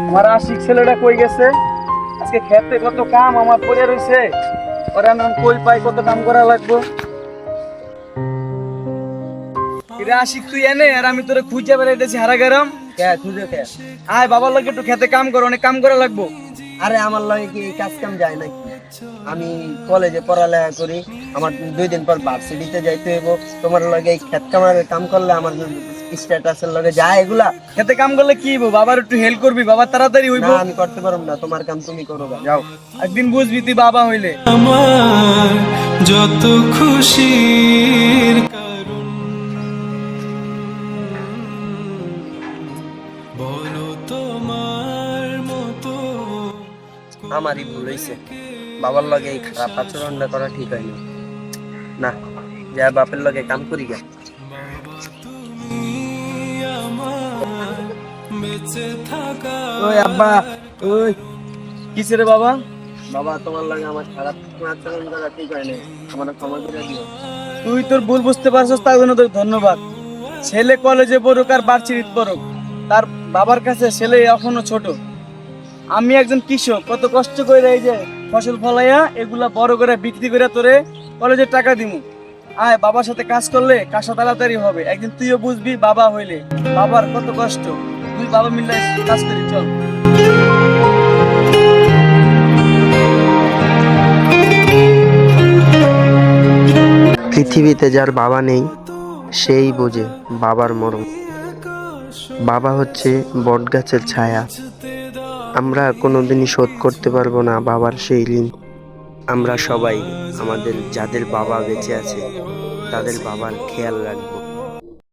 আমার আশিক ছেলেটা কই গেছে? আজকে খেতে কত কাম আমার পড়ে রইছে, ওরে আমি কই পাই, কত কাম করা লাগবো। এরে আশিক তুই এনে, আর আমি তোরে খুঁজে বেড়াইতেছি হারা গেরাম। খুঁজে কে? আয় বাবার লাগে একটু খেতে কাম করো, অনেক কাম করা লাগবো। আরে আমার লগে কি কাজ কাম যায় নাকি? আমি কলেজে পড়ালেখা করি, আমার 2 দিন পর ভার্সিটিতে যাইতে হইব। তোমার লগে এই ক্ষেত কামারের কাম করলে আমার স্ট্যাটাসের লগে যায় এগুলা? খেতে কাম করলে কি হইবো, বাবার একটু হেল্প করবি, বাবা তাড়াতাড়ি না, হইবো। আমি করতে পারব না, তোমার কাম তুমি করো গা, যাও। একদিন বুঝবি তুই বাবা হইলে। আমার যত খুশির কারণ বলো তোমার মতো। আমারই ভুল হইছে, বাবার লগে এই খারাপ আচরণটা করা ঠিক হয়নি। না, যা বাপের লগে কাম করি গা। আমার বেঁচে থাকা ওই আব্বা, ওই কিসে রে বাবা? বাবা, তোমার লগে আমার খারাপ আচরণ করা ঠিক হয়নি, আমার ক্ষমা করে দিও। তুই তোর ভুল বুঝতে পারছিস, তার জন্য তোকে ধন্যবাদ। ছেলে কলেজে পড়ুক আর ভার্সিটিতে পড়ুক, তার বাবার কাছে ছেলে এখনো ছোট। আমি একজন কৃষক, কত কষ্ট করে এই যে ফসল ফলাইয়া এগুলা বড় করে বিক্রি করে তোরে কলেজের টাকা দিমু। আয়, বাবার সাথে কাজ করলে কাজটা তাড়াতাড়ি হবে। একদিন তুইও বুঝবি বাবা হইলে বাবার কত কষ্ট। তুই বাবা মিলে কাজ করি, চল। পৃথিবীতে যার বাবা নেই সেই বোঝে বাবার মরম। বাবা হচ্ছে বটগাছের ছায়া। আমরা কোনোদিনই শোধ করতে পারবো না বাবার সেই ঋণ। আমরা সবাই আমাদের যাদের বাবা বেঁচে আছে তাদের বাবার খেয়াল রাখবো।